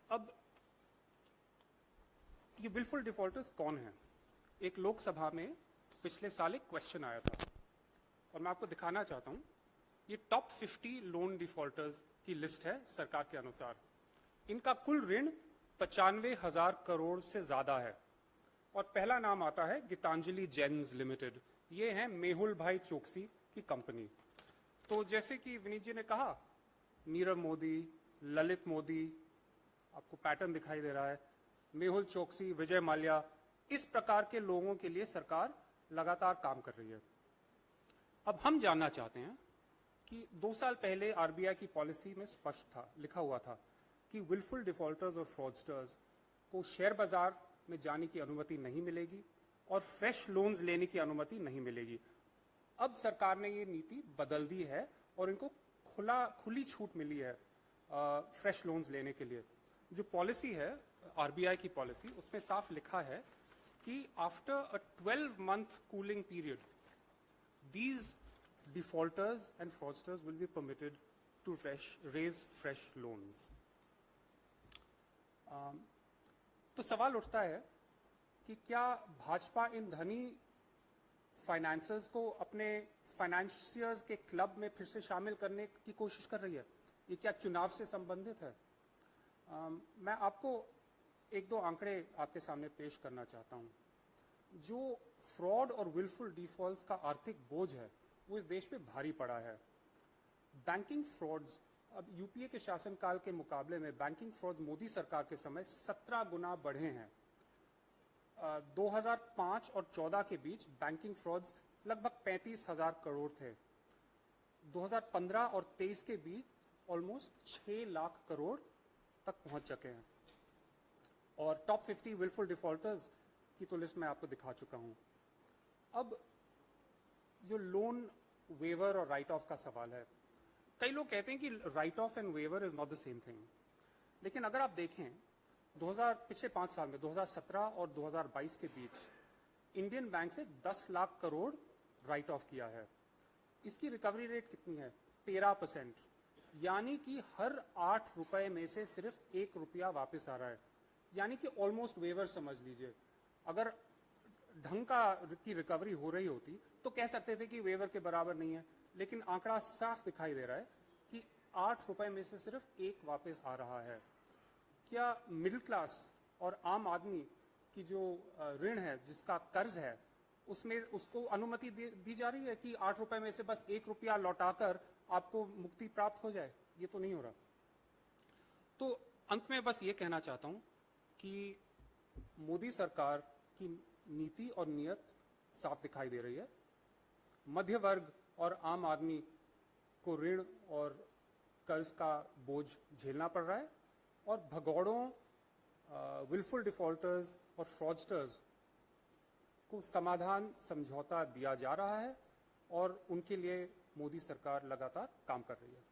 अब ये wilful defaulters कौन हैं? एक लोकसभा में पिछले साल एक क्वेश्चन आया था और मैं आपको दिखाना चाहता हूं। ये टॉप 50 लोन डिफॉल्टर्स की लिस्ट है सरकार के अनुसार। इनका कुल ऋण 95,000 करोड़ से ज्यादा है और पहला नाम आता है गीतांजलि जेन्स लिमिटेड। ये है मेहुल भाई चोकसी की कंपनी। तो जैसे कि विनीत जी ने कहा, नीरव मोदी, ललित मोदी, आपको पैटर्न दिखाई दे रहा है, मेहुल चोकसी, विजय माल्या, इस प्रकार के लोगों के लिए सरकार लगातार काम कर रही है। अब हम जानना चाहते हैं कि 2 साल पहले आरबीआई की पॉलिसी में स्पष्ट था, लिखा हुआ था कि विलफुल डिफॉल्टर्स और फ्रॉडस्टर्स को शेयर बाजार में जाने की अनुमति नहीं मिलेगी और फ्रेश लोन्स लेने की अनुमति नहीं मिलेगी। अब सरकार ने ये नीति बदल दी है और इनको खुली छूट मिली है फ्रेश लोन्स लेने के लिए। जो पॉलिसी है आरबीआई की पॉलिसी, उसमें साफ लिखा है कि after a 12-month cooling period these defaulters and fraudsters will be permitted to raise fresh loans. तो सवाल उठता है कि क्या भाजपा इन धनी फाइनेंसर्स को अपने फाइनेंशियर्स के क्लब में फिर से शामिल करने की कोशिश कर रही है? ये क्या चुनाव से संबंधित है? मैं आपको 1-2 आंकड़े आपके सामने पेश करना चाहता हूं। जो फ्रॉड और विलफुल डिफॉल्ट्स का आर्थिक बोझ है वो इस देश पे भारी पड़ा है। बैंकिंग फ्रॉड्स अब यूपीए के शासनकाल के मुकाबले में बैंकिंग फ्रॉड्स मोदी सरकार के समय 17 गुना बढ़े हैं। 2005 और 14 के बीच बैंकिंग फ्रॉड्स लगभग 35,000 करोड़ थे। 2015 और 23 के बीच ऑलमोस्ट 6 लाख करोड़ तक पहुंच चुके हैं। और टॉप 50 विलफुल डिफॉल्टर्स की तो लिस्ट मैं आपको दिखा चुका हूं। अब जो लोन वेवर और राइट ऑफ का सवाल है, कई लोग कहते हैं कि write off and waiver is not the same thing. लेकिन अगर आप देखें पिछले 5 साल में 2017 और 2022 के बीच इंडियन बैंक से 10 लाख करोड़ राइट ऑफ किया है। इसकी रिकवरी रेट कितनी है? 13%। यानी कि हर 8 रुपए में से सिर्फ 1 रुपया वापस आ रहा है। यानी कि ऑलमोस्ट वेवर समझ लीजिए। अगर ढंग की रिकवरी हो रही होती तो कह सकते थे कि वेवर के बराबर नहीं है, लेकिन आंकड़ा साफ दिखाई दे रहा है कि 8 रुपए में से सिर्फ 1 वापस आ रहा है। क्या मिडिल क्लास और आम आदमी की जो ऋण है, जिसका कर्ज है, उसमें उसको अनुमति दी जा रही है कि 8 रुपए में से बस 1 रुपया लौटाकर आपको मुक्ति प्राप्त हो जाए? ये तो नहीं हो रहा। तो अंत में बस ये कहना चाहता हूं कि मोदी सरकार की नीति और नियत साफ दिखाई दे रही है। मध्य वर्ग और आम आदमी को ऋण और कर्ज का बोझ झेलना पड़ रहा है और भगौड़ों विलफुल डिफॉल्टर्स और फ्रॉडस्टर्स को समाधान समझौता दिया जा रहा है और उनके लिए मोदी सरकार लगातार काम कर रही है।